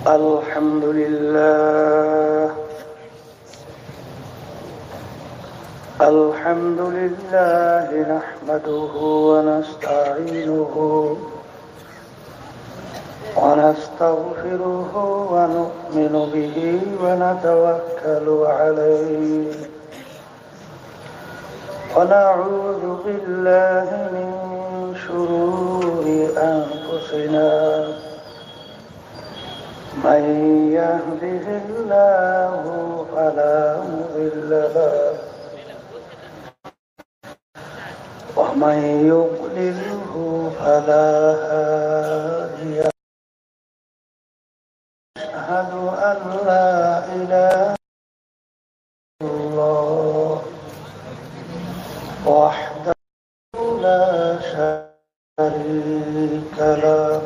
الحمد لله نحمده ونستعينه ونستغفره ونؤمن به ونتوكل عليه ونعوذ بالله من شرور أنفسنا من يهده الله فلا مضل له ومن يضلله فلا هادي له أشهد أن لا إله إلا الله وحده لا شريك له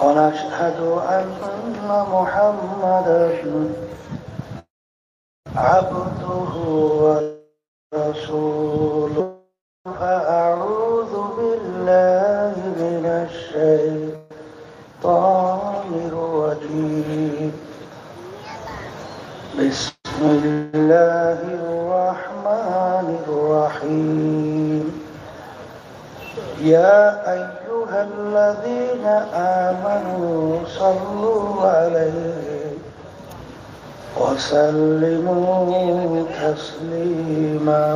ونشهد أن محمدا عبده ورسوله فأعوذ بالله من الشيطان الرجيم بسم الله الرحمن الرحيم يا أيها الذين آمنوا صلوا عليه وسلموا تسليما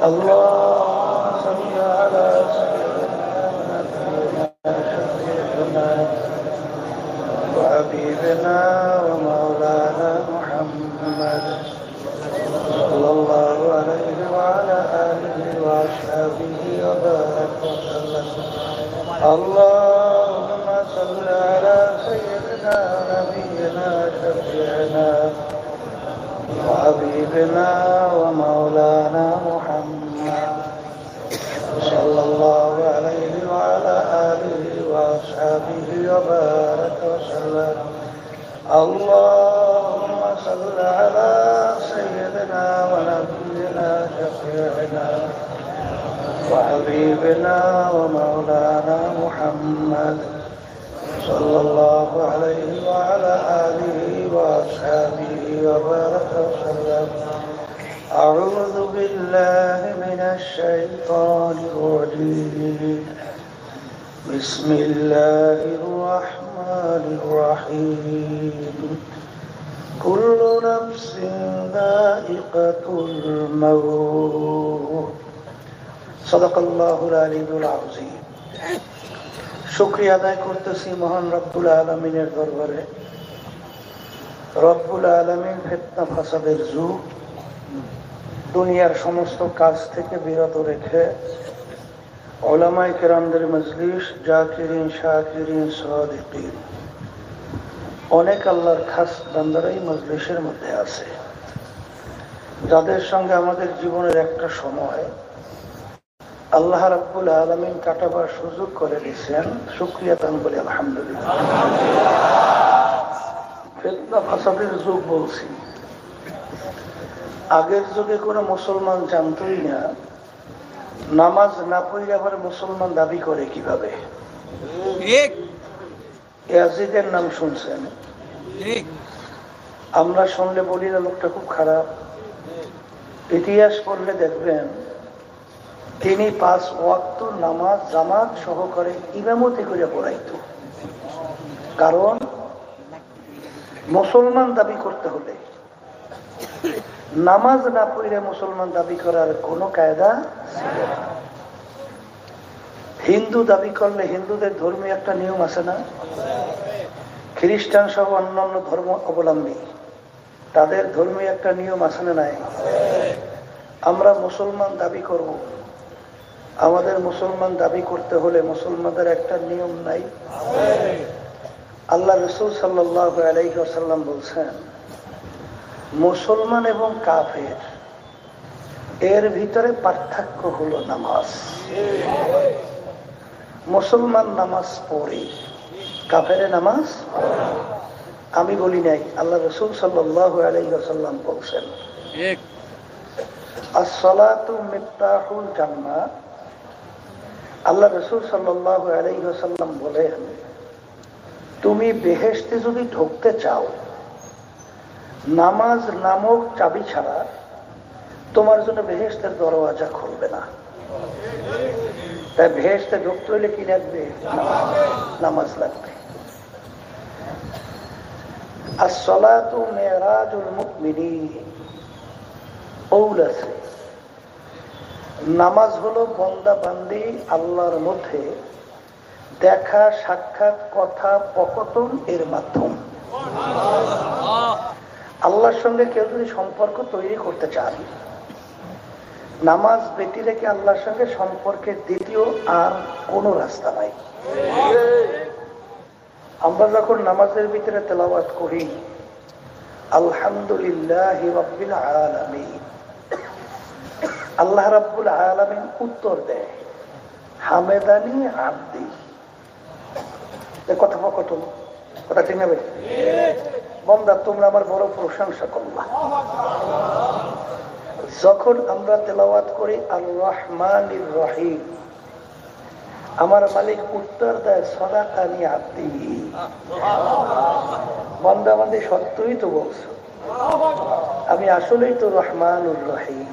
اللهم صل على سيدنا وحبيبنا ومولانا محمد صلى الله عليه وعلى آله وأصحابه وبارك وسلم اللهم صل على سيدنا نبينا شفيعنا وحبيبنا ومولانا محمد صلى الله عليه وعلى آله وأصحابه وبارك وسلم اللهم صل على سيدنا ونبينا شفيعنا وحبيبنا ومولانا محمد صلى الله عليه وعلى آله وأصحابه وبارك وسلم أعوذ بالله من الشيطان الرجيم بسم الله الرحمن الرحيم كل نفس ذائقة الموت صدق الله العلي العظيم শুকরিয়া আদায় করতেছি মহান রব্বুল আলামিনের দরবারে। রব্বুল আলামিন ফিতনা ফাসাদের যুগ দুনিয়ার সমস্ত কাজ থেকে বিরত রেখে উলামায়ে কেরামদের মজলিস জাকিরিন শাকিরিন সাদিকিন অনেক আল্লাহর খাস বান্দারাই মজলিসের মধ্যে আছে, যাদের সঙ্গে আমাদের জীবনের একটা সময় আল্লাহ রাব্বুল আলামিন কাটাবার সুযোগ করে দিয়েছেন। শুকরিয়া তান বলি আলহামদুলিল্লাহ। ফিতনা ফাসাদের যুগ বলছি, আগের যুগে কোনো মুসলমান জানতই না নামাজ না পড়লে আবার মুসলমান দাবি করে কিভাবে। ইয়াজিদের নাম শুনছেন, আমরা শুনলে বলি না লোকটা খুব খারাপ। ইতিহাস পড়লে দেখবেন তিনি 5 ওয়াক্ত নামাজ জামাত সহকারে ইমামতি করে পড়াইতো। কারণ মুসলমান দাবি করতে হলে নামাজ না পড়লে মুসলমান দাবি করার কোনো কায়দা ছিল না। হিন্দু দাবি করলে হিন্দুদের ধর্মীয় একটা নিয়ম আছে না, খ্রিস্টান সহ অন্যান্য ধর্ম অবলম্বী তাদের ধর্মীয় একটা নিয়ম আছে না নাই? আমরা মুসলমান দাবি করব, আমাদের মুসলমান দাবি করতে হলে মুসলমানদের একটা নিয়ম নাই? আল্লাহ রাসূল সাল্লাল্লাহু আলাইহি ওয়াসাল্লাম বলছেন মুসলমান এবং কাফের এর ভিতরে পার্থক্য হলো নামাজ। মুসলমান নামাজ পড়ে, কাফের নামাজ আমি বলি নাই, আল্লাহ রাসূল সাল্লাল্লাহু আলাইহি ওয়াসাল্লাম বলছেন আসসালাতু মিফতাহুল জান্নাহ আল্লাহ রাসূল সাল্লাল্লাহু আলাইহি ওয়াসাল্লাম বলেন, তুমি বেহেশতে যদি ঢুকতে চাও, নামাজ নামক চাবি ছাড়া তোমার জন্য বেহেশতের দরওয়াজা খুলবে না। তাই বেহেশতে ঢুকতে হলে কি লাগবে? নামাজ লাগবে। as-salatu mi'rajul mu'minin, নামাজ হলো বান্দা বান্দি আল্লাহর মধ্যে দেখা, সাক্ষাৎ, কথা, পকতন এর মাধ্যম। আল্লাহর সঙ্গে কেউ যদি সম্পর্ক তৈরি করতে চান, নামাজ বেটি রেখে আল্লাহর সঙ্গে সম্পর্কের দ্বিতীয় আর কোন রাস্তা নাই। আমরা যখন নামাজের ভিতরে তেলাওয়াত করি, আলহামদুলিল্লাহি রাব্বিল আলামিন, আল্লাহ রাব্বুল আলামিন উত্তর দেয়, হামেদানি আব্দি। কথা পকতন, কথা ঠিক না? বান্দা তোমরা আমার বড় প্রশংসা করলা। যখন আমরা তেলাওয়াত করি আর রহমানির রহিম, আমার মালিক উত্তর দেয় সাদাকানি আব্দি। বান্দা আমাদের সত্যই তো বলছো, আমি আসলেই তো রহমানুর রহিম।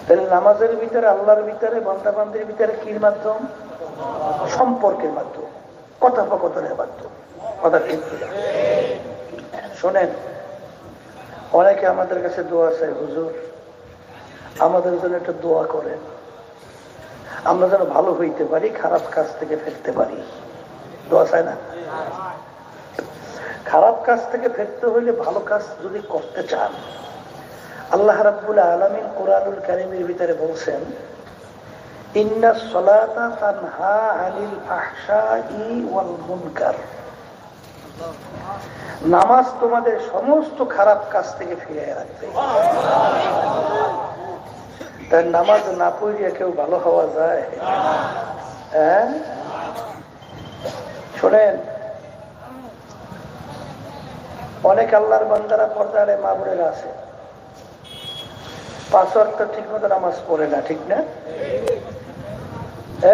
তাহলে নামাজের ভিতরে, আল্লাহর ভিতরে, বান্দা বান্দির ভিতরে কি মাধ্যম? সম্পর্কের মাধ্যম, কথোপকথনের মাধ্যম। কথা ঠিক কিনা? শোনেন, অনেকে আমাদের কাছে দোয়া চায়, হুজুর আমাদের জন্য একটা দোয়া করেন, আমরা যেন ভালো হইতে পারি, খারাপ কাজ থেকে ফিরতে পারি। দোয়া চায় না? খারাপ কাজ থেকে ফিরতে হইলে ভালো কাজ যদি করতে চান, আল্লাহ রাব্বুল আলামিন কুরআনুল কারীমের ভিতরে বলছেন, ইন্নাস সালাতা তানহা আনিল ফাহশাই ওয়াল মুনকার, নামাজ তোমাদের সমস্ত খারাপ কাজ থেকে ফিরিয়ে রাখবে। তাই নামাজ না পড়িয়া কেউ ভালো হওয়া যায়? হ্যাঁ, শোনেন, অনেক আল্লাহর বান্দারা পর্দারে মা বোনেরা আছে, 5 ওয়াক্ত ঠিক মতো নামাজ পড়ে না, ঠিক না?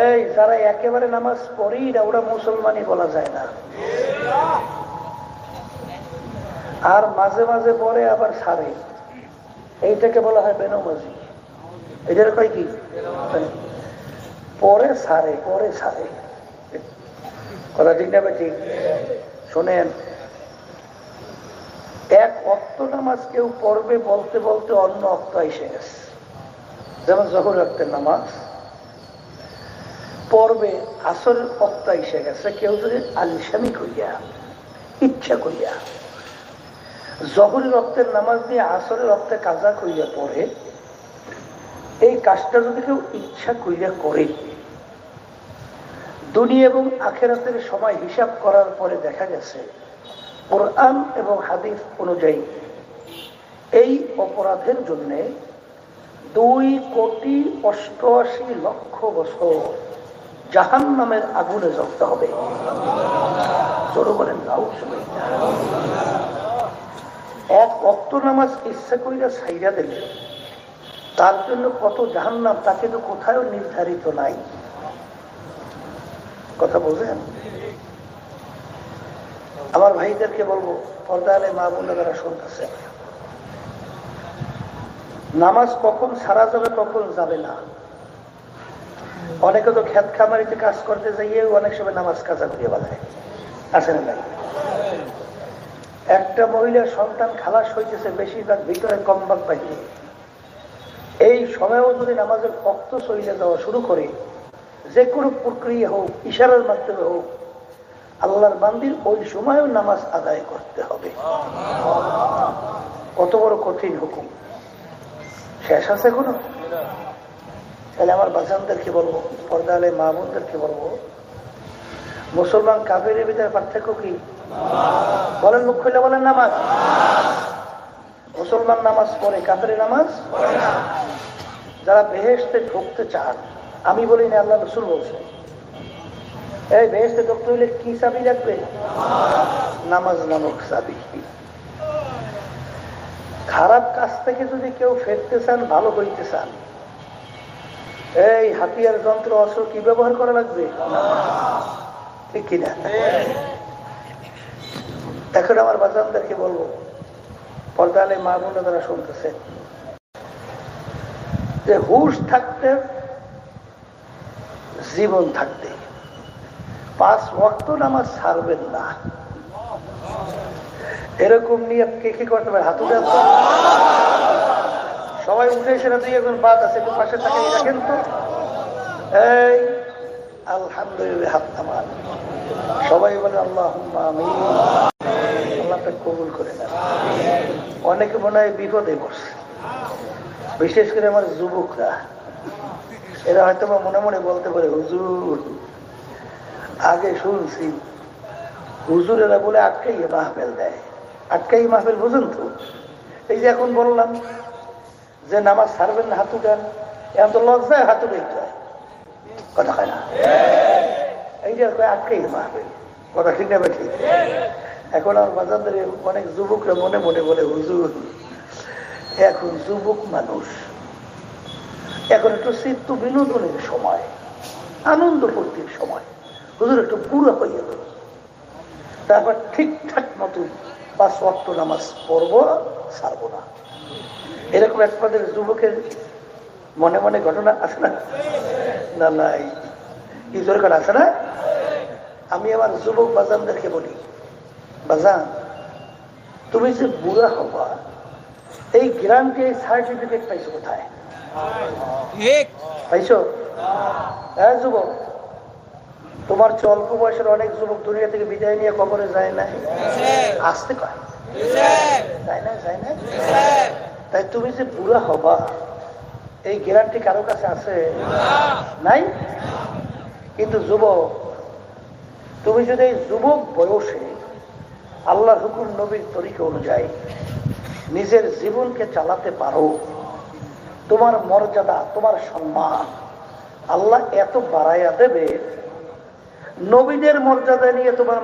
এই যারা একেবারে নামাজ পড়েই না, ওরা মুসলমানই বলা যায় না। আর মাঝে মাঝে পড়ে আবার ছাড়ে, এইটাকে বলা হয় বেনমাজি। এটার কয় কি? পরে ছাড়ে, পরে ছাড়ে। কথা ঠিক না? ঠিক। শোনেন, এক ওয়াক্ত নামাজ কেউ পড়বে বলতে বলতে অন্য ওয়াক্ত এসে গেছে। যেমন জোহর ওয়াক্তের নামাজ পড়বে, আসরের ওয়াক্ত এসে গেছে। কেউ যদি আলসামি করিয়া, ইচ্ছা করিয়া জোহরের ওয়াক্তের নামাজ দিয়ে আসরের ওয়াক্তে কাজা করিয়া পড়ে, এই কাজটা যদি কেউ ইচ্ছা করিয়া করে, দুনিয়া এবং আখিরাতের সময় হিসাব করার পরে দেখা গেছে কোরআন এবং হাদিস অনুযায়ী এই অপরাধের জন্য 2,88,00,000 বছর জাহান্নামের আগুনে জ্বলতে হবে। জোরে বলেন নাউজুবিল্লাহ। এক ওয়াক্ত নামাজ ইচ্ছা করিয়া ছাইরা দিলে তার জন্য কত জাহান্নাম, তা কিন্তু কোথাও নির্ধারিত নাই। কথা বলছেন? আমার ভাইদেরকে বলবো, পর্দারে মা বোনেরা শুনতেছে, নামাজ কখন ছাড়া যাবে কখন যাবে না। অনেকে তো খেত খামারিতে কাজ করতে যাইয়ে অনেক সময় নামাজ কাজা করিয়ে বাজায়, আছে না? একটা মহিলার সন্তান খালাস হইতেছে, বেশিরভাগ ভিতরে কম ভাগ পাইছে, এই সময়েও যদি নামাজের ওয়াক্ত চলে যাওয়া শুরু করে, যে কোনো প্রক্রিয়া হোক, ইশারার মাধ্যমে হোক, আল্লাহর বান্দির ওই সময়ও নামাজ আদায় করতে হবে। কত বড় কঠিন হুকুম, শেষ আছে কোনো? তাহলে আমার বাজানদেরকে বলবো, পর্দালে মা বোনদেরকে বলবো, মুসলমান কাফেরের ভিতরে পার্থক্য কি? বলেন, মুখ খুলে বলেন। নামাজ, মুসলমান নামাজ পড়ে, কাফের নামাজ পড়ে না। যারা বেহেশতে ঢুকতে চান, আমি বলি না, আল্লাহ রাসূল বলছেন, এই বেহেশতে ঢুকতে হইলে কি চাবি লাগবে? নামাজ নামক চাবি। খারাপ কাজ থেকে যদি কেউ ফিরতে চান, ভালো হইতে চান, এই হাতিয়ার যন্ত্র অস্ত্র কি ব্যবহার করা লাগবে? ঠিক কিনা? এখন আমার বাচ্চাদেরকে বলবো, পর্দালে মা বোনেরা তারা শুনতেছে, যে হুশ থাকতে জীবন থাকতে 5 ওয়াক্ত নামাজ ছাড়বেন না, এরকম নিয়ে কে কি করতে পারে? হাত উঠে সবাই উঠে এসে, 2-1 বাদ আছে, একটু পাশে থাকে রাখেন তো। এই আলহামদুলিল্লাহ, হাত নামান, সবাই বলে আল্লাহুম্মা আমিন, আল্লাহ কবুল করে নেন। অনেকে মনে হয় বিপদে পড়ছে, বিশেষ করে আমার যুবকরা, এরা হয়তো মনে মনে বলতে পারে, হুজুর আগে শুনছি হুজুরেরা বলে আটকাইয়ে মাহফিল দেয়, আটকাই মাহফিল, বুঝুন তো। এই যে এখন বললাম যে নামাজ ছাড়বেন না, হাত উঠান, এখন তো লজ্জায় হাত উঠে যায়, কথা হয় না? এই যে আটকাই মাহফিল, কথা ঠিক না? ঠিক। এখন আমার বাজারদের অনেক যুবকরা মনে মনে বলে, হুজুর এখন যুবক মানুষ, এখন একটু চিত্ত বিনোদনের সময়, আনন্দ ফুর্তির সময়, হুজুর একটু পুরো হয়ে গেল, তারপর ঠিকঠাক মতো 5 ওয়াক্ত নামাজ পড়বো, ছাড়বো না। এরকম একমাত্র যুবকের মনে মনে ঘটনা আছে না? না নাই কি দরকার আছে না? আমি আমার যুবক বাজানদেরকে বলি, বাজান তুমি যে বুড়া হবা, এই গ্যারান্টি, এই সার্টিফিকেট পাইছো কোথায়? পাইছো? হ্যাঁ যুবক, তোমার অল্প বয়সের অনেক যুবক দুনিয়া থেকে বিদায় নিয়ে কবরে যায় না, আসতে কয় যায় না, যায় না। তাই তুমি যে বুড়া হবা, এই গ্যারান্টি কারো কাছে আছে? নাই। কিন্তু যুবক, তুমি যদি এই যুবক বয়সে আল্লাহর হুকুম নবীর তরিকা অনুযায়ী নিজের জীবনকে চালাতে পারো, তোমার মর্যাদা, তোমার সম্মান আল্লাহ এত বাড়াইয়া দেবে, নবীদের মর্যাদা নিয়ে তোমার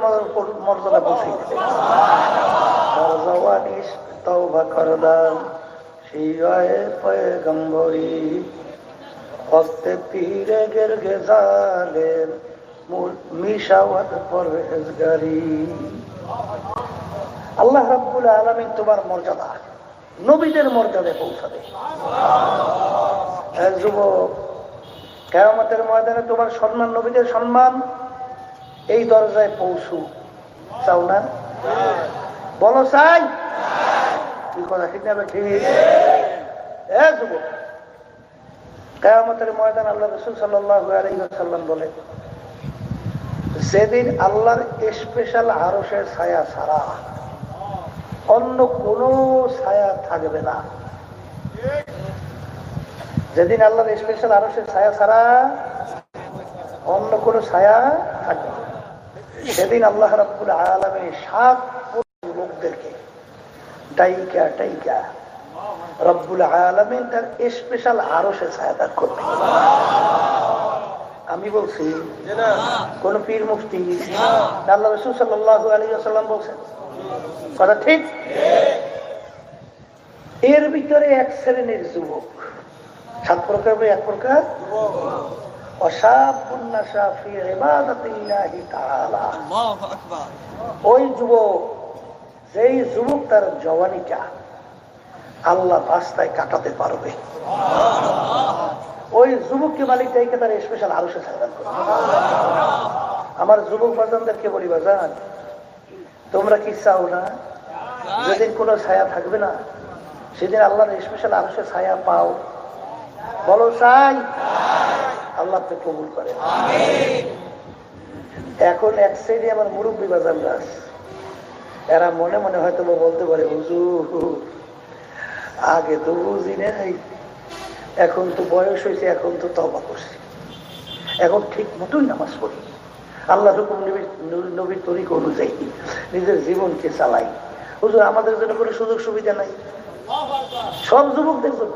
মর্যাদা বসে দেবে। তওবা করদাম শিরায়ে পয়গম্বরি, ওয়াক্তে পীরে গেরগে জালেম, মিশাওয়াত পরহেজগারি। আল্লাহ রাব্বুল আলামিন তোমার মর্যাদা নবীদের মর্যাদায় পৌঁছাবে। যুবক, কিয়ামতের ময়দানে তোমার সম্মান, নবীদের সম্মান এই দরজায় পৌঁছু, চাও না? বলো চাই? কি কথা ঠিক না? ঠিক। যুবক, কিয়ামতের ময়দান আল্লাহ রাসূল সাল্লাল্লাহু আলাইহি ওয়াসাল্লাম বলে, যেদিন আল্লাহর স্পেশাল আরশের ছায়া ছাড়া অন্য কোন ছায়া থাকবে না, যেদিন আল্লাহর স্পেশাল আরশের ছায়া ছাড়া অন্য কোন ছায়া থাকবে না, সেদিন আল্লাহ রাব্বুল আলামিন 7 লোকদেরকে ডাইকা ডাইকা রব্বুল আলামিন তার স্পেশাল আরশের ছায়া দান করবে। আমি বলছি, কোন পীর মুফতি, আল্লাহ রাসূল সাল্লাল্লাহু আলাইহি ওয়াসাল্লাম বলছেন, কথা ঠিক? এর ভিতরে এক শ্রেণীর যুবক, 7 প্রকার, 1 প্রকার ওই যুবক, যেই যুবক তার জওয়ানিটা আল্লাহ রাস্তায় কাটাতে পারবে, ওই যুবককে মালিক তাইকে তার স্পেশাল আরশে ছায়া করবে। আমার যুবক বাজানদেরকে বলি, বাজান তোমরা কি চাও না যেদিন কোনো ছায়া থাকবে না, সেদিন আল্লাহর স্পেশাল আরশে ছায়া পাও? বলো চাই? আল্লাহ আপনি কবুল করে। এখন এক সাইডে আমার মুরব্বী বাজান গাছ, এরা মনে মনে হয়তো বলতে পারে, হুজুর আগে তো বুঝি নাই, এখন তো বয়স হয়েছে, এখন তো তওবা করছি, এখন ঠিক মতোই নামাজ পড়ি, আল্লাহর হুকুম নবীর তরিকা অনুযায়ী নিজের জীবনকে চালাই। হুজুর আমাদের জন্য কোনো সুযোগ সুবিধা নাই? সব যুবকদের জন্য,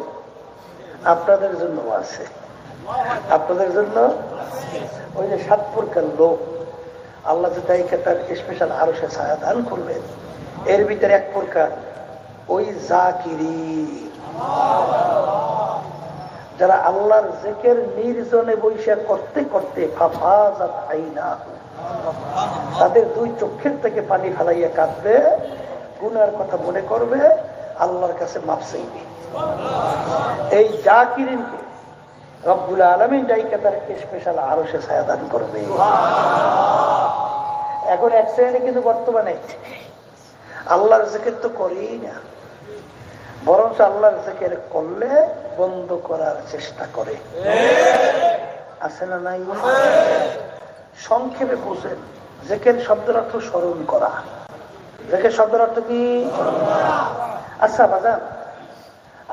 আপনাদের জন্য আছে, আপনাদের জন্য। ওই যে 7 প্রকার লোক আল্লাহ যে তাইকে তার স্পেশাল আরশে ছায়া দান করবেন, এর ভিতরে 1 প্রকার ওই জাকিরিন, যারা আল্লাহর জিকির নির্জনে বৈশা করতে করতে ফাফাজাত আইনাহু, তাদের দুই চোখের থেকে পানি ফেলাইয়া কাঁদবে, গুনার কথা মনে করবে, আল্লাহর কাছে মাফ চাইবে। এই জাকিরিনকে রব্বুল আলামিন ডাইকা তার স্পেশাল আরশে ছায়া দান করবে। এখন এক শ্রেণী কিন্তু বর্তমানে আল্লাহর জিকির তো করেই না, বরং আল্লাহর জিকির করলে বন্ধ করার চেষ্টা করে। আছে না নাই? সংক্ষেপে বুঝেন, জিকির শব্দের অর্থ স্মরণ করা। জিকির শব্দের অর্থ কি? আচ্ছা বাজান,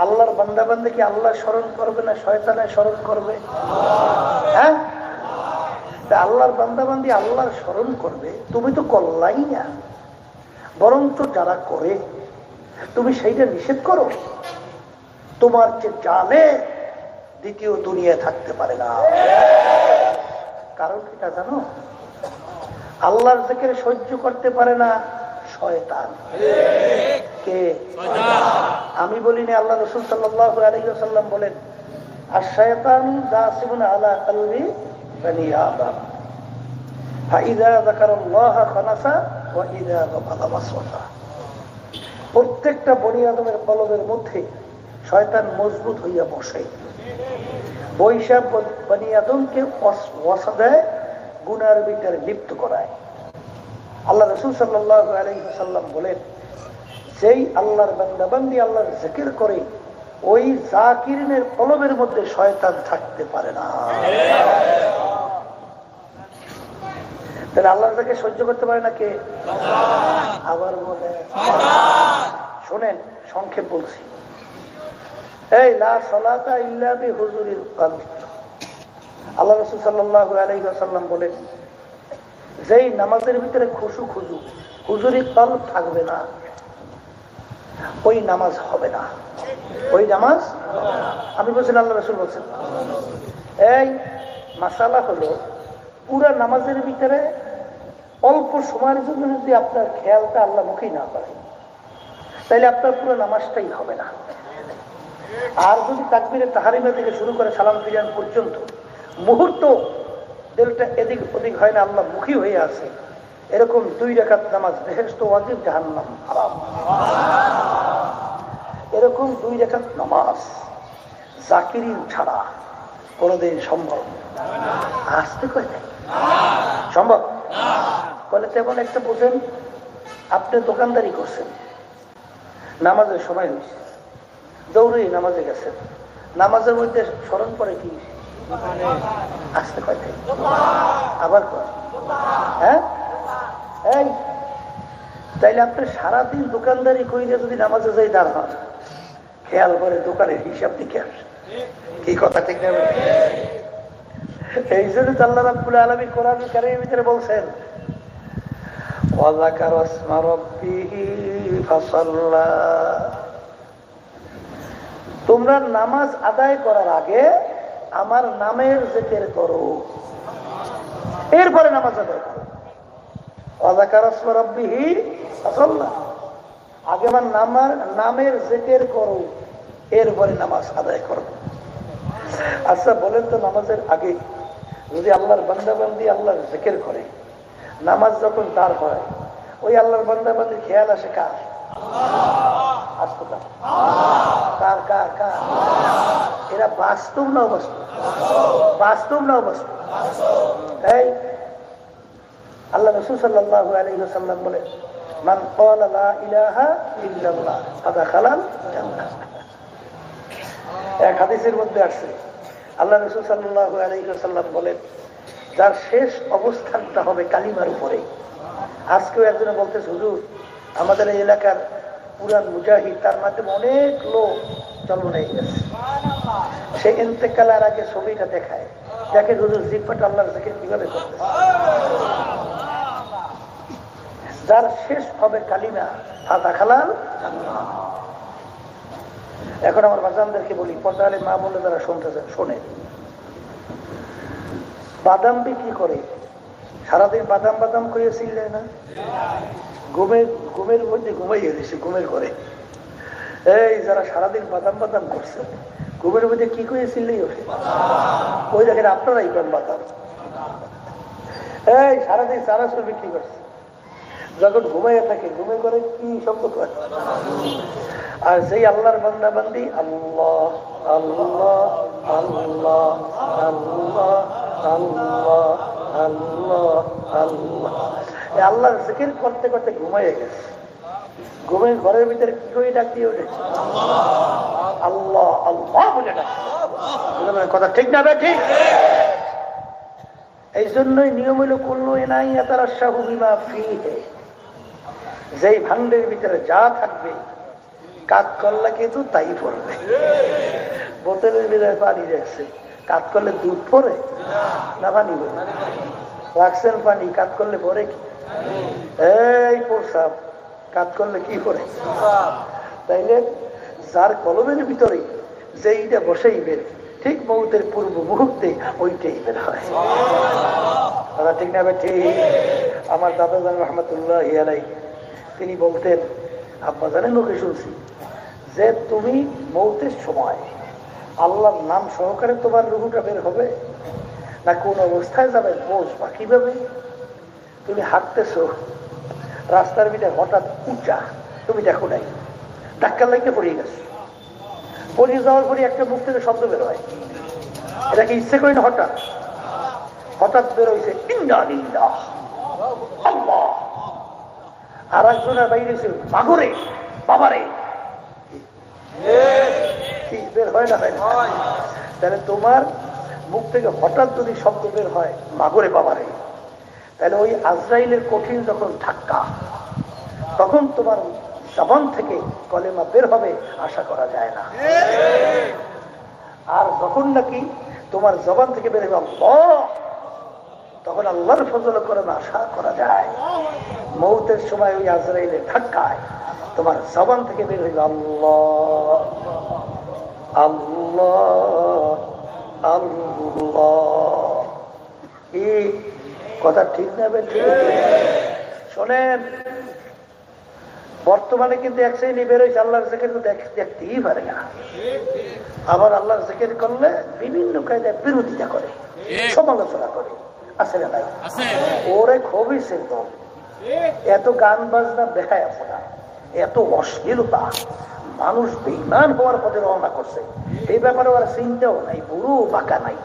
আল্লাহর বান্দা বান্দা কি আল্লাহ স্মরণ করবে না শয়তানের স্মরণ করবে? হ্যাঁ, আল্লাহর বান্দা বান্দি আল্লাহর স্মরণ করবে, তুমি তো করলাই না, বরং তো যারা করে তুমি সেইটা নিষেধ করো। তোমার যে জানে দ্বিতীয় দুনিয়ায় থাকতে পারে না। কারণ এটা জানো, আল্লাহর জিকির সহ্য করতে পারে না শয়তান। কে? আমি বলিনি, আল্লাহ রাসূল সাল্লাল্লাহু আলাইহি ওয়াসাল্লাম বলেন, আশ-শায়তানু জাসিমুন আলা কলবি বনি আদম ফাইযা যাকারাল্লাহ খানাসা ওয়া ইযা গাফালা ওয়াসওয়াসা। প্রত্যেকটা বনি আদমের কলবের মধ্যে শয়তান মজবুত হইয়া বসে, বৈশা বনি আদমকে ওয়াসা দেয়, গুনার ভিতরে লিপ্ত করায়। আল্লাহ রাসূল সাল্লাল্লাহু আলাইহি ওয়াসাল্লাম বলেন, যেই আল্লাহর বান্দা বান্দি আল্লাহর জিকির করে, ওই জাকিরিনের কলবের মধ্যে শয়তান থাকতে পারে না। তাহলে আল্লাহর জিকির সহ্য করতে পারে না কে? আবার বলে, শোনেন সংক্ষেপ বলছি, এই লা সালাতা ইল্লা বিহুজুরিল কলব। আল্লাহ রাসূল সাল্লাল্লাহু আলাইহি ওয়াসাল্লাম বলেন, যেই নামাজের ভিতরে খুশু খুজু হুজুরি কলব থাকবে না, ওই নামাজ হবে না। ওই নামাজ আমি বলছেন, আল্লাহ রাসূল বলছেন। এই মাসালা হলো, পুরা নামাজের ভিতরে অল্প সময়ের জন্য যদি আপনার খেয়ালটা আল্লাহ মুখেই না করে, তাইলে আপনার পুরো নামাজটাই হবে না। আর যদি তাকবীরে তাহরিমা থেকে শুরু করে সালাম ফিরান পর্যন্ত মুহূর্ত দিলটা এদিক ওদিক হয় না, আল্লাহ মুখী হয়ে আছে, এরকম 2 রাকাত নামাজ বেহেশত ওয়াজিব জাহান্নাম হারাম, এরকম 2 রাকাত নামাজ জাকিরিন ছাড়া কোনদিন সম্ভব আসতে কয় নাই, সম্ভব বলে। তেমন একটা বোঝেন, আপনি দোকানদারি করছেন, নামাজের সময় হয়েছে, দৌড়ে নামাজে গেছেন, নামাজের মধ্যে স্মরণ করে কি আসতে কয় নাই, আবার কয়, হ্যাঁ। এই তাইলে আপনি সারাদিন দোকানদারি করিলে যদি নামাজে যাই দাঁড় হন, খেয়াল করে দোকানের হিসাব দিকে আসে, কি কথা ঠিক না? এই জন্য আল্লাহ রাব্বুল আলামিন কোরআন কারীমের ভিতরে বলছেন, ওয়া যাকারা ইসমা রাব্বিহি ফাসাল্লা। তোমরা নামাজ আদায় করার আগে আমার নামের জিকির করো, এরপরে নামাজ আদায় করো। ওয়া যাকারা ইসমা রাব্বিহি ফাসাল্লা, আগে আমার নামের জিকির করো, এরপরে নামাজ আদায় করো। আচ্ছা বলেন তো, নামাজের আগে যদি আল্লাহর বান্দা বান্দি আল্লাহর জিকির করে, নামাজ যখন দাঁড় হয়, ওই আল্লাহর বান্দা বান্দির খেয়াল আসে কার? কার কার কার? এরা বাস্তব না অবাস্তব? বাস্তব না অবাস্তব? এই আল্লাহ রাসূল সাল্লাল্লাহু আলাইহি ওয়াসাল্লাম বলেন, মান ক্বালা লা ইলাহা ইল্লাল্লাহ ফাদাখালাল জান্নাহ। এক হাদিসের মধ্যে আছে, আল্লাহ রাসূল সাল্লাল্লাহু আলাইহি ওয়াসাল্লাম বলেন, যার শেষ অবস্থানটা হবে কালিমার উপরে। আজকেও একজনে বলতেছে, হুজুর আমাদের এই এলাকার পুরান মুজাহিদ, তার মাধ্যমে অনেক লোক জন্ম নিয়ে গেছে, সে ইন্তেকালের আগে ছবিটা দেখায়, যাকে হুজুর জিব্বাটা আল্লাহর জিকির কিভাবে করতেছে। যার শেষ হবে কালিমা ফাদাখালাল জান্নাহ। এখন আমার বাজানদেরকে বলি, পর্দালে মা বলে যারা শুনতেছেন শোনে, বাদাম বিক্রি করে সারাদিন বাদাম বাদাম করে ছিল না, ঘুমের মধ্যে ঘুমাইয়ে দিছে, ঘুমের করে। এই যারা সারাদিন বাদাম বাদাম করছে, ঘুমের মধ্যে কি করেছিলেই ওঠে, ওই দেখেন আপনারাই কোন বাতার এই সারাদিন চানাচুর বিক্রি করছে, যখন ঘুমাইয়া থাকে ঘুমে করে কি শব্দ করে। আর সেই আল্লাহর বান্দা বান্দি আল্লাহ আল্লাহ আল্লাহ আল্লাহ আল্লাহ আল্লাহ আল্লাহ আল্লাহর জিকির করতে করতে ঘুমাইয়া গেছে। ঘুমে ঘরের ভিতরে কি করে ডাক দিয়ে উঠেছে আল্লাহ আল্লাহ বলে ডাক। কথা ঠিক না ঠিক? এই জন্যই নিয়ম হইল করলো এনাই তারা শাহু বিমা ফি যেই ভান্ডের ভিতরে যা থাকবে কাজ করলে কিন্তু তাই পড়বে। বোতলের ভিতরে পানি রাখছে, কাজ করলে দুধ পরে না পানি পরে? রাখছেন পানি, কাজ করলে পরে কি? এই প্রসাব কাজ করলে কি পরে? তাইলে যার কলমের ভিতরে যেইটা বসেই বের, ঠিক মৌতের পূর্ব মুহূর্তে ওইটাই বের হয়। ঠিক না ঠিক? আমার দাদা জান রহমতুল্লাহ আলাই তিনি বলতেন, আব্বা জানের মুখে শুনছি যে তুমি মৌতের সময় আল্লাহর নাম সহকারে তোমার রুহুটা বের হবে না কোন অবস্থায় যাবে বুঝবা কিভাবে? তুমি হাঁটতেছো রাস্তার ভিতরে হঠাৎ উঁচা, তুমি দেখো নাই, ধাক্কার লাইতে পড়িয়ে গেছো, পড়িয়ে যাওয়ার পরে একটা মুখ থেকে শব্দ বের হয়, এটাকে ইচ্ছে করি না, হঠাৎ হঠাৎ বের হয়েছে ইন্দালিল্লাহ আল্লাহ, আর একজনের বাইরে ছিল মাগরে বাবারে, কি বের হয় না? হয় না? তাহলে তোমার মুখ থেকে হঠাৎ যদি শব্দ বের হয় মাগরে বাবারে, তাহলে ওই আজরাইলের কঠিন যখন ধাক্কা, তখন তোমার জবান থেকে কলেমা বের হবে আশা করা যায় না। আর যখন নাকি তোমার জবান থেকে বের হবে আল্লাহ, তখন আল্লাহর ফজল করেন আশা করা যায়। মৌতের সময় ওই আজরাইলের ধাক্কায় তোমার জবান থেকে বের হইল আল্লাহ আল্লাহ আল্লাহ। এই কথা ঠিক না? শোনেন, বর্তমানে কিন্তু এক শ্রেণী বের হয়েছে আল্লাহর জিকির দেখতেই পারে না, আবার আল্লাহর জিকির করলে বিভিন্ন কায়দায় বিরোধিতা করে, সমালোচনা করে। আছে না ভাই? ওরে খুবই চিন্ত, এত গান বাজনা বেহায়া ফোনা, এত অশ্লীলতা, মানুষ বেঈমান হওয়ার পথে রওনা করছে, এই ব্যাপারে ওরা চিন্তাও নাই, বুড়ো বাঁকা নাই,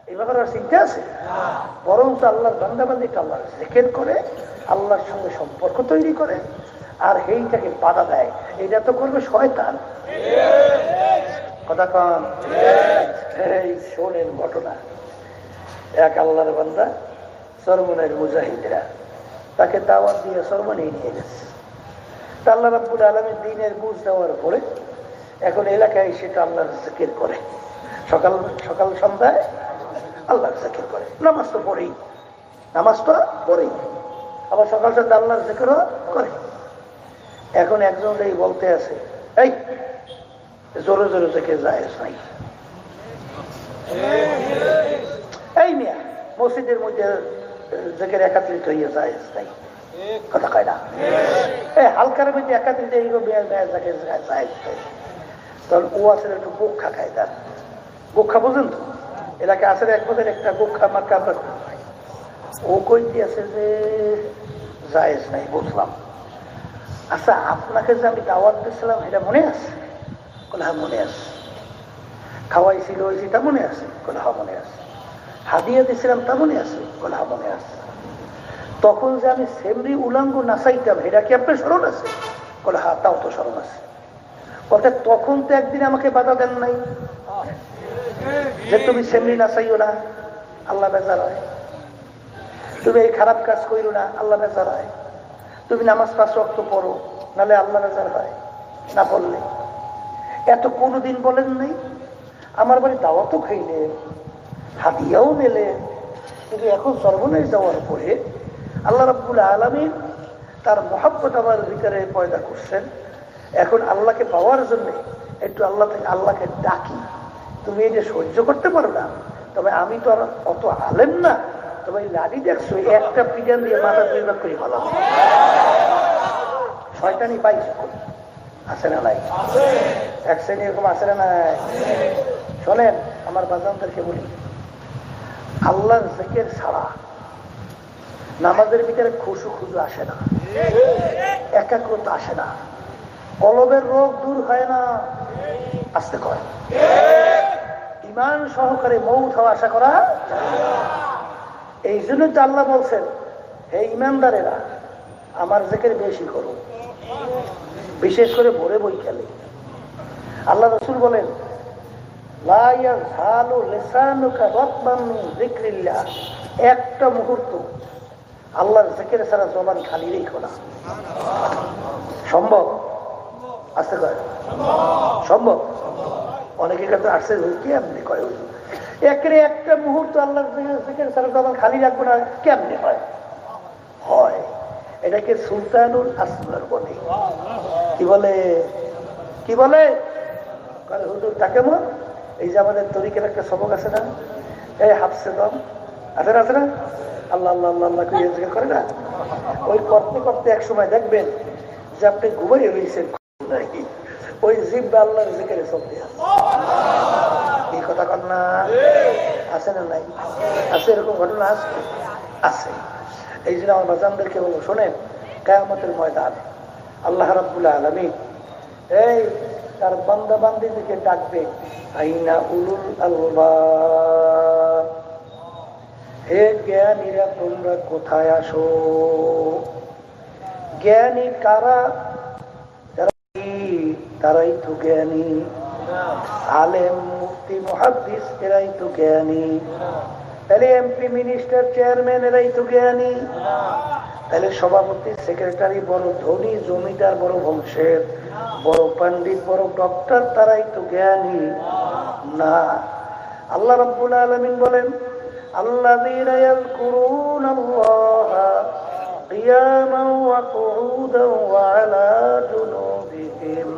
এই ব্যাপারে ওরা চিন্তা আছে। বরং তো আল্লাহর বান্দাবান্দিকে আল্লাহর জিকির করে, আল্লাহর সঙ্গে সম্পর্ক তৈরি করে, আর এইটাকে বাধা দেয়, এটা তো করবে শয়তান। কথা কন। এই শোনেন ঘটনা, এক আল্লাহর বান্দা সরমনের মুজাহিদরা তাকে দাওয়াত দিয়ে সরমনে নিয়ে গেছে। আল্লাহ রাব্বুল আলামিন দ্বীনের বুঝ দেওয়ার পরে এখন এলাকায় সেটা আল্লাহর জিকির করে, সকাল সকাল সন্ধ্যায় আল্লাহর জিকির করে, নামাজ তো পড়েই, আবার সকাল সন্ধ্যা আল্লাহর জিকিরও করে। এখন একজন এই বলতে আছে, এই জোরে জোরে জিকির জায়েজ নাই, এই মিয়া মসজিদের মধ্যে জিকির একাত্রিত হইয়া জায়েজ নাই, কথা কয় না? এই হালকার মধ্যে একাত্রিত জায়েজ নাই। তখন ও আসলে একটু গোক্ষা খায়, তার গোক্ষা বুঝেন তো, এলাকায় আসলে এক বছর একটা গোক্ষা মার্কা আমরা, ও কই দিয়েছে যে জায়েজ নাই, বুঝলাম। আচ্ছা, আপনাকে যে আমি দাওয়াত দিয়েছিলাম এটা মনে আছে? বলে হ্যাঁ মনে আছে। খাওয়াইছিল ওই তা মনে আছে? বলে হ্যাঁ মনে আছে। হাদিয়া দিয়েছিলাম তা মনে আছে? বলে হ্যাঁ মনে আছে। তখন যে আমি সেমরি উলাঙ্গ নাচাইতাম এটা কি আপনার স্মরণ আছে? বলে হ্যাঁ তাও তো স্মরণ আছে। বলতে তখন তো একদিন আমাকে বাধা দেন নাই যে তুমি সেমরি নাচাইও না, আল্লাহ বেজার হয়, তুমি এই খারাপ কাজ করিও না, আল্লাহ বেজার হয়, তুমি নামাজ 5 ওয়াক্ত পড়ো, নাহলে আল্লাহ বেজার হয়, না পড়লে। এত কোনোদিন বলেন নাই? আমার বাড়ি দাওয়াতও খাইলে, হাদিয়াও মেলে, কিন্তু এখন সর্বনাশ যাওয়ার পরে আল্লাহ রাব্বুল আলামিন তার মহব্বত আমার ভিতরে পয়দা করছেন। এখন আল্লাহকে পাওয়ার জন্য একটু আল্লাহকে ডাকি, তুমি এটা সহ্য করতে পারো না, তবে আমি তো আর অত আলেম না, তবে লাঠি দেখছো একটা পিটান দিয়ে মাথা 2 ভাগ করে ফেলাম, শয়তানি পাইছো। আছে না নাই? এক শ্রেণী এরকম আছে না নাই? শোনেন, আমার বাজানদেরকে বলি, আল্লাহর জিকির ছাড়া নামাজের ভিতরে খুশু আসে না, একাগ্রতা আসে না, কলবের রোগ দূর হয় না, আসতে করে ইমান সহকারে মৌত হওয়া আশা করা। এই জন্য তো আল্লাহ বলছেন, হে ইমানদারেরা আমার জিকির বেশি করো, বিশেষ করে ভোরে বই খেলে। আল্লাহ রাসূল বলেন, লা ইয়াযহালু লিসানুকা রাতবান মিন যিকরিল্লাহ, একটা মুহূর্ত আল্লাহর জিকির ছাড়া জবান খালি রেখো না। সম্ভব? আসতে কয় সম্ভব? অনেকের কাছে আসছে কেমনি কয়, একটা মুহূর্ত আল্লাহর জিকির ছাড়া জবান খালি রাখবো না, কেমনি হয়? হয়। এটাকে সুলতানুল আসমার বলে। কি বলে? কি বলে? হুজুর তাকে মন, এই যে আমাদের তরিকের একটা সবক আছে না, এই হাফসে দম আছে না, আল্লাহ আল্লাহ আল্লাহ আল্লাহ করে না, ওই করতে করতে এক সময় দেখবেন যে আপনি ঘুমাই রয়েছেন, ওই জিব্বা আল্লাহর জিকিরে চলতে আছে। এই কথা কর না? আছে না নাই? আছে, এরকম ঘটনা আছে। আছে। এই জন্য আমার বাজানদেরকে বলবো, শোনেন, কিয়ামতের ময়দান আল্লাহ রাব্বুল আলামিন এই তার বান্দা বান্দীদেরকে ডাকবে, আইনা উলুল আলবাব, হে জ্ঞানীরা তোমরা কোথায় আসো? জ্ঞানী কারা? তারাই তো জ্ঞানী। আলেম, মুফতি, মুহাদ্দিস এরাই তো জ্ঞানী। তাহলে এমপি, মিনিস্টার, চেয়ারম্যান এরাই তো জ্ঞানী। তাহলে সভাপতি, সেক্রেটারি বড় ধনী, জমিদার বড় বংশের, বড় পণ্ডিত, বড় ডক্টর, তারাই তো জ্ঞানী না। আল্লাহ রাব্বুল আলামিন বলেন, আল্লাযীনা ইয়াযকুরুনাল্লাহা কিয়ামান ওয়া কুউদান ওয়া আলা জুনুবিহিম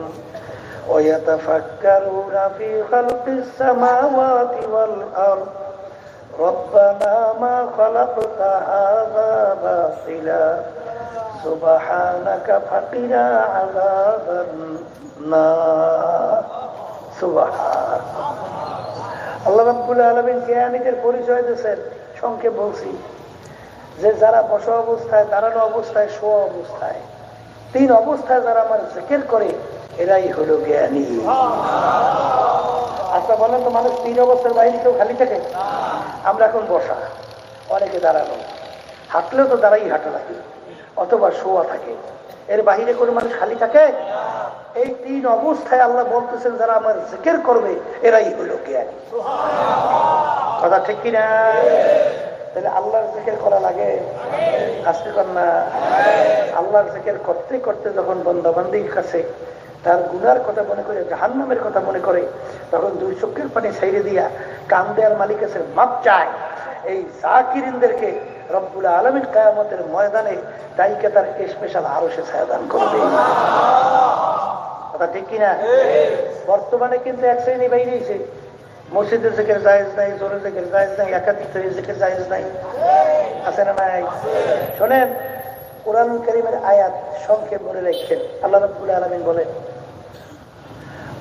ওয়া ইয়াতাফাক্কারুনা ফী খালকিস সামাওয়াতি ওয়াল আরদ রব্বানা মা খালাকতা হাযা বাতিলা সুবহানাকা ফাকিনা আযাবান নার। সুবহান আল্লাহ রাব্বুল আলামিন জ্ঞানীদের পরিচয় দিয়েছেন। সংক্ষেপ বলছি যে যারা বসা অবস্থায়, দাঁড়ানো অবস্থায়, শোয়া অবস্থায়, তিন অবস্থায় যারা আমার জিকির করে এরাই হলো জ্ঞানী। আচ্ছা বলেন তো, মানুষ তিন অবস্থার বাইরে কেউ খালি থাকে? আমরা এখন বসা, অনেকে দাঁড়ানো, হাঁটলেও তো দাঁড়াই হাঁটা লাগে, অথবা শোয়া থাকে, এর বাহিরে কোনো মানুষ খালি থাকে? এই তিন অবস্থায় আল্লাহ বলতেছেন যারা আমার জিকির করবে এরাই হলো জ্ঞানী। কথা ঠিক কিনা? তাহলে আল্লাহর জিকির করা লাগে, আসতে কর না? আল্লাহর জিকির করতে করতে যখন বান্দা বান্দির কাছে তার গুনার কথা মনে করে, জাহান্নামের কথা মনে করে, তখন দুই চোখের পানি ছাইড়ে দিয়া কান দেয়ার মালিক কাছে মাপ চায়। এই জাকিরিনদেরকে রব্বুল আলামিন কিয়ামতের ময়দানে তাইকে তার স্পেশাল আরশে ছায়া দান করবে। কথা ঠিক কিনা? বর্তমানে কিন্তু এক শ্রেণী বাইরেছে, মসজিদে জিকির জায়েজ নাই, জোরে জিকির জায়েজ নাই, একাধিক জিকির জায়েজ নাই, আছে না নাই? শোনেন, কুরআন কারীমের আয়াত সংক্ষেপ বলে রাখছেন। আল্লাহ রাব্বুল আলামিন বলেন,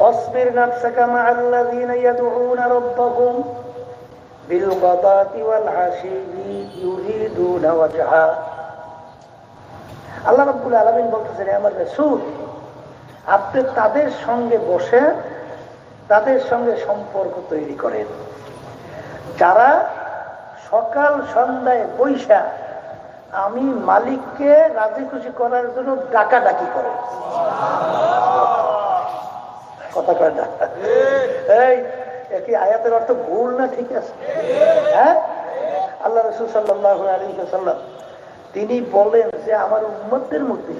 অসবির নাফসাকা মা'আল্লাযীনা ইয়াদউনা রাব্বাহুম বিল গাদাতি ওয়াল আশিয়্যি ইউরিদুনা ওয়াজহা। আল্লাহ রাব্বুল আলামিন বলতেছেন, আমার রাসূল আপনি তাদের সঙ্গে বসে তাদের সঙ্গে সম্পর্ক তৈরি করেন যারা সকাল সন্ধ্যায় বৈশা আমি মালিককে রাজি খুশি করার জন্য ডাকাডাকি করে। কথা কয় না? এই একই আয়াতের অর্থ ভুল না ঠিক আছে? হ্যাঁ, আল্লাহ রাসূল সাল্লাল্লাহু আলাইহি ওয়াসাল্লাম তিনি বলেন যে আমার উম্মতদের মধ্যে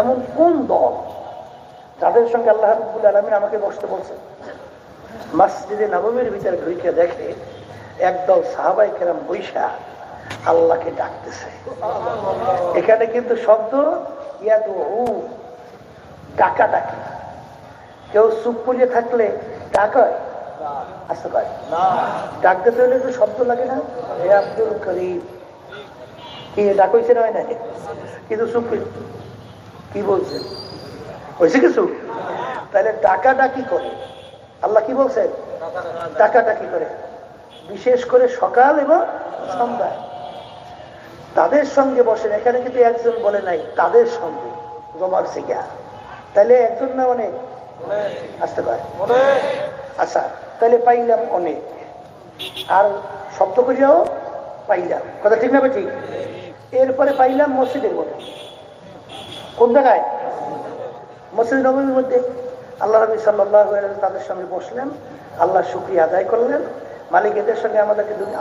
এমন কোন দল যাদের সঙ্গে আল্লাহ রাব্বুল আলামিন আমাকে বসতে বলছেন। মসজিদে নববীর ভিতরে ঢুকে দেখে একদল সাহাবায়ে কেরাম বৈশা আল্লাহকে ডাকতেছে। এখানে কিন্তু শব্দ ইয়াদু, ডাকাডাকি। কেউ চুপ করে থাকলে ডাক হয়? আসতে পারে না। ডাকতে হলে তো শব্দ লাগে না? হে আব্দুল করিম, কি ডাক হয়েছে? নয় না, কিন্তু চুপ কি বলছে? হয়েছে কিছু? তাহলে ডাকাডাকি করে, আল্লাহ কি বলছেন? ডাকাডাকি করে, বিশেষ করে সকাল এবং সন্ধ্যায় তাদের সঙ্গে বসেন। এখানে কিন্তু একজন বলে নাই, তাদের সঙ্গে জমার শিখা। তাহলে একজন না অনেক আসতে পারে। আচ্ছা, তাহলে পাইলাম অনেক, আর শব্দ করিয়াও পাইলাম, কথা ঠিক না? ঠিক। এরপরে পাইলাম মসজিদের মধ্যে। কোন জায়গায়? মসজিদ নববীর মধ্যে। আল্লাহ নবী সাল্লাল্লাহু আলাইহি ওয়াসাল্লাম তাদের সঙ্গে বসলেন, আল্লাহ শুকরিয়া আদায় করলেন। মালিক, এদের সঙ্গে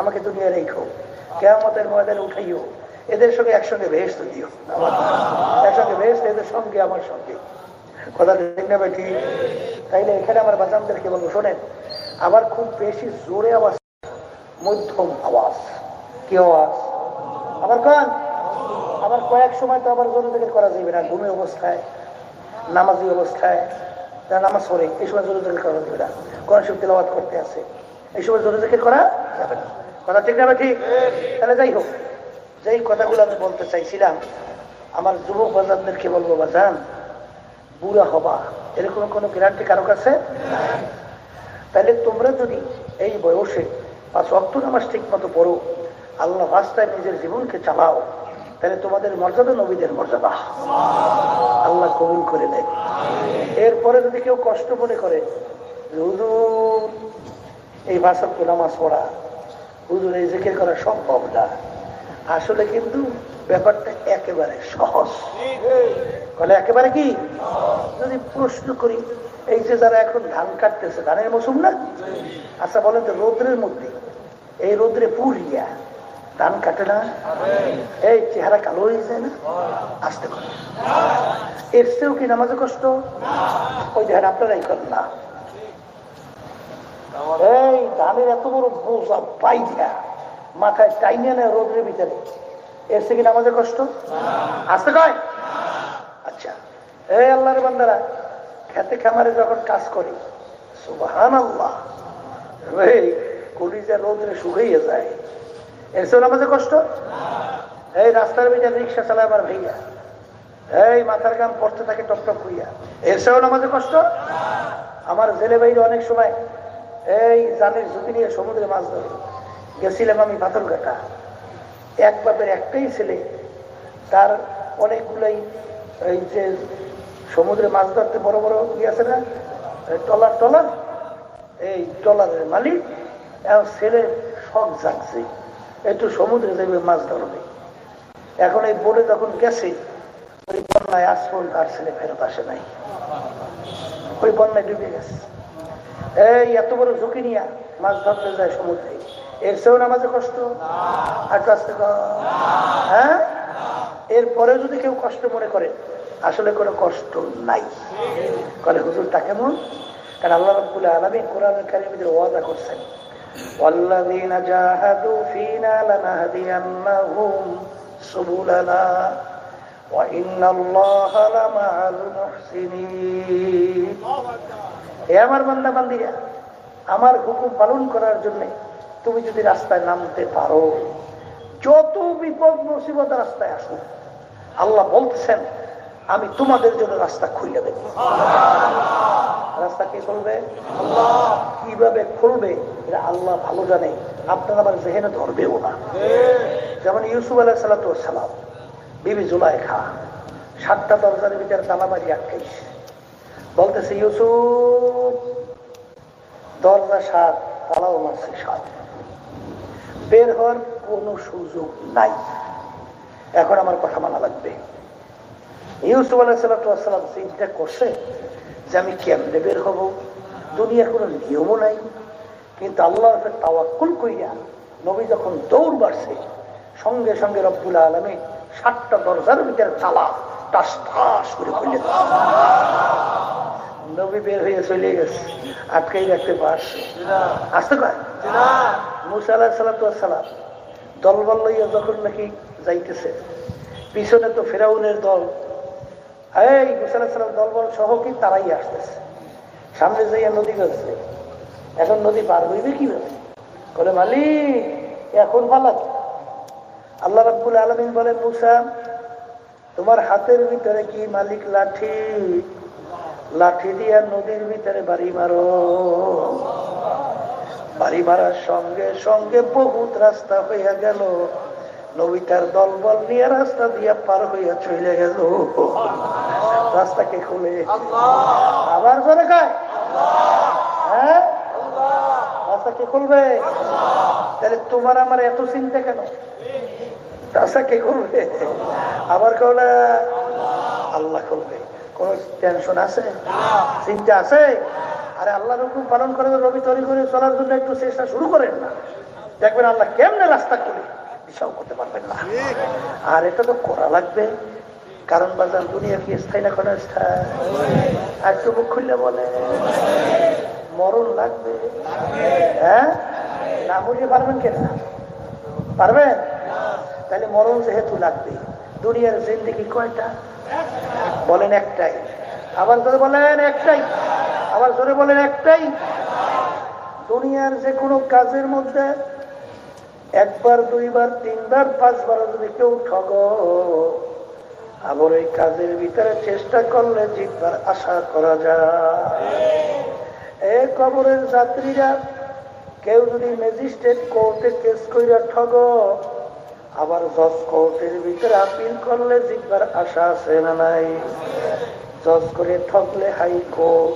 আমাকে দুনিয়া রেখো, কিয়ামতের ময়দানে উঠাইও, এদের সঙ্গে একসঙ্গে বেহেশত দিও, একসঙ্গে বেহেশত, এদের সঙ্গে আমার সঙ্গে, কথা ঠিক না? ঠিক। তাইলে এখানে আমার বাজানদেরকে বলবো, শোনেন, আবার খুব বেশি জোরে আওয়াজ, মধ্যম আওয়াজ। কি আওয়াজ? আবার কান, আবার কয়েক সময় তো আবার জোরে জোরে করা যাবে না। ঘুমে অবস্থায়, নামাজি অবস্থায়, যারা নামাজ পড়ে এই সময় জোরে জোরে করা যাবে না। কোরআন শরীফ তেলাওয়াত করতে আছে, এই সময় জোরে জোরে করা যাবে না, কথা ঠিক না? ঠিক। তাহলে যাই হোক, যেই কথাগুলো আমি বলতে চাইছিলাম, আমার যুবক বাজানদেরকে বলবো, বাজান, বুড়া হবা এরকম কোনো গ্যারান্টি কারো কাছে? তাহলে তোমরা যদি এই বয়সে 5 ওয়াক্ত নামাজ ঠিক মতো পড়ো, আল্লাহ রাস্তায় নিজের জীবনকে চালাও, তাহলে তোমাদের মর্যাদা নবীদের মর্যাদা আল্লাহ কবুল করে নেয়। এরপরে যদি কেউ কষ্ট মনে করে, হুজুর এই 5 ওয়াক্ত নামাজ পড়া, হুজুর এই জিকির করা সম্ভব না, আসলে কিন্তু ব্যাপারটা একেবারে সহজ। বলে একেবারে কি? যদি প্রশ্ন করি, এই যে যারা এখন ধান কাটতেছে, ধানের মৌসুম না? আচ্ছা বলেন তো, রৌদ্রের মধ্যে, এই রৌদ্রে পুরিয়া ধান কাটে না? এই চেহারা কালো হয়ে যায় না? আসতে পারে, এর চেয়েও কি নামাজে কষ্ট? ওই ধান আপনারাই করেন না, এই ধানের এত বড় বোঝা পাইয়া মাথায় টাইনে নেয় রোদ্রের ভিতরে, এর থেকে নামাজে কষ্ট আসতে কয়? আচ্ছা, এই আল্লাহর বান্দারা খেতে খামারে যখন কাজ করি, সুবহানাল্লাহ, এই কলিজা রোদ্রে শুকাইয়া যায়, এর চেয়েও নামাজে কষ্ট? এই রাস্তার ভিতরে রিক্সা চালায় আমার ভাইয়া, এই মাথার গাম পড়তে থাকে টপ টপ হইয়া, এর চেয়েও নামাজে কষ্ট? আমার জেলে বাইরে অনেক সময় এই জালের ঝুঁকি নিয়ে সমুদ্রে মাছ ধরে গেছিলাম আমি পাথরঘাটা। এক বাপের একটাই ছেলে, তার অনেকগুলাই এই যে সমুদ্রে মাছ ধরতে বড় বড় ইয়ে আছে না, টলার, এই টলারের মালিক। এখন ছেলে শখ জাগছে, একটু সমুদ্রে যাবে মাছ ধরবে। এখন এই বোটে যখন গেছে, ওই বন্যায় আজ পর্যন্ত আর ছেলে ফেরত আসে নাই, ওই বন্যায় ডুবে গেছে। এই এত বড় ঝুঁকি নিয়ে মাছ ধরতে যায় সমুদ্রে, এর চেয়েও নামাজে কষ্ট? আর আসতে হ্যাঁ? এরপরে যদি কেউ কষ্ট মনে করে, আসলে কোনো কষ্ট নাই। বলে হুজুর তা কেমন? কারণ আল্লাহ রাব্বুল আলামিন কোরআনুল কারীমে ওয়াদা করছেন, ওয়াল্লাযীনা জাহাদু ফীনা লানাহদিয়ান্নাহুম সুবুলানা ওয়া ইন্নাল্লাহা লামাআল মুহসিনিন। হে আমার বান্দা বান্দিরা, আমার হুকুম পালন করার জন্য তুমি যদি রাস্তায় নামতে পারো, যত বিপদ মুসিবত রাস্তায় আসো, আল্লাহ বলতেছেন আমি তোমাদের জন্য রাস্তা খুলে দেব। রাস্তা কে খুলবে? কিভাবে খুলবে এটা আল্লাহ ভালো জানে, আপনার আমার জেহেনে ধরবেও না। যেমন ইউসুফ আলাইহিস সালাম, বিবি জুলাইখা 7টা দরজার ভিতরে তালা মারি আটকাইছে, বলতেছে ইউসুফ দরজা 7, তালাও মারছে 7, বের হওয়ার কোনো সুযোগ নাই, এখন আমার কথা মানা লাগবে। ইউসুফ আলাইহিস সালাম চিন্তা করছে যে আমি কেমনে বের হব, দুনিয়ার কোনো নিয়মও নাই, কিন্তু আল্লাহর উপর তাওয়াক্কুল কইরা নবী যখন দৌড় বাড়ছে, সঙ্গে সঙ্গে রব্বুল আলামিন 7টা দরজার ভিতরে তালা টাস টাস করে খুলে নবী বের হয়ে চলে গেছে, আটকাই রাখতে পারছে। আসতে পারে মুসা আলাইহিস সালাম দলবল লইয়া যখন নাকি যাইতেছে, পিছনে তো ফেরাউনের দল, এই মুসা আলাইহিস সালাম দলবল সহ কি তারাই আসতেছে, সামনে যাইয়া নদী গেছে। এখন নদী পার হইবে কিভাবে? বলে মালিক এখন পালাত। আল্লাহ রাব্বুল আলামিন বলেন, মুসা তোমার হাতের ভিতরে কি মালিক লাঠি? লাঠি দিয়া নদীর ভিতরে বাড়ি মারো, বাড়ি মারার সঙ্গে সঙ্গে বহুত রাস্তা হইয়া গেল, নবী তার দলবল নিয়ে রাস্তা দিয়া পার হইয়া চলে গেল। রাস্তা কে খুলে? আবার জোরে গায়, হ্যাঁ রাস্তা কে খুলবে? তাহলে তোমার আমার এত চিন্তা কেন? রাস্তা কে খুলবে? আবার কলে আল্লাহ খুলবে। কোন টেনশন আছে? চিন্তা আছে? আরে আল্লাহর হুকুম পালন করে রবি তৈরি করে চলার জন্য একটু চেষ্টা শুরু করেন না, দেখবেন আল্লাহ কেমনে রাস্তা খুলে দিশাও করতে পারবেন না। আর এটা তো করা লাগবে, কারণ বাজার দুনিয়া কি স্থায়ী না কোনো স্থায়ী? আর তো মুখ খুললে বলে মরণ লাগবে, হ্যাঁ না বুঝে পারবেন কেনা? পারবেন? তাহলে মরণ যেহেতু লাগবে, দুনিয়ার জিন্দেগি কয়টা? বলেন একটাই। আবার জোরে বলেন একটাই। আবার জোরে বলেন একটাই। দুনিয়ার যে কোনো কাজের মধ্যে একবার দুইবার তিনবার পাঁচবার যদি কেউ ঠগ, আবার এই কাজের ভিতরে চেষ্টা করলে জিতবার আশা করা যায়। এই কবরের যাত্রীরা কেউ যদি ম্যাজিস্ট্রেট কোর্টে কেস কইরা ঠগ, আবার জজ কোর্টের ভিতরে আপিল করলে জিতবার আশা আছে না নাই? জজ করে ঠকলে হাই কোর্ট,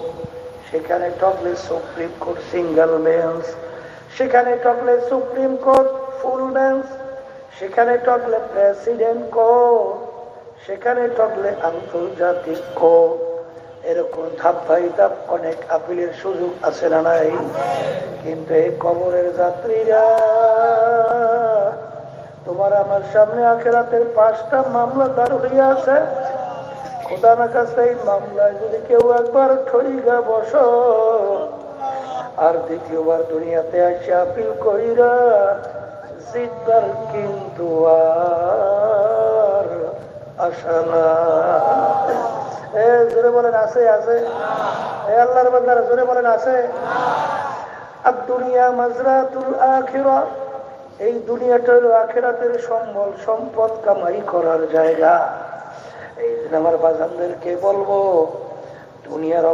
সেখানে ঠকলে সুপ্রিম কোর্ট সিঙ্গেল বেঞ্চ, সেখানে ঠকলে সুপ্রিম কোর্ট ফুল বেঞ্চ, সেখানে ঠকলে প্রেসিডেন্ট কোর্ট, সেখানে ঠকলে আন্তর্জাতিক কোর্ট। এরকম ধাপ বাই ধাপ অনেক আপিলের সুযোগ আছে না নাই? কিন্তু এই কবরের যাত্রীরা তোমার আমার সামনে আখিরাতের 5টা মামলা দাঁড় হইয়া আছে। খোদা না কাছে এই মামলায় যদি কেউ একবার ঠইগা বস, আর দ্বিতীয়বার দুনিয়াতে আসে আপিল কইরা জিতবার কিন্তু আর আশা না। জোরে বলেন আছে? আছে? আল্লাহর বান্দারা জোরে বলেন আছে? আর দুনিয়া মাজরাতুল আখিরা, এই দুনিয়াটা হলো আখিরাতের সম্বল সম্পদ কামাই করার জায়গা। এই জন্য আমার বাজানদেরকে বলবো, দুনিয়ার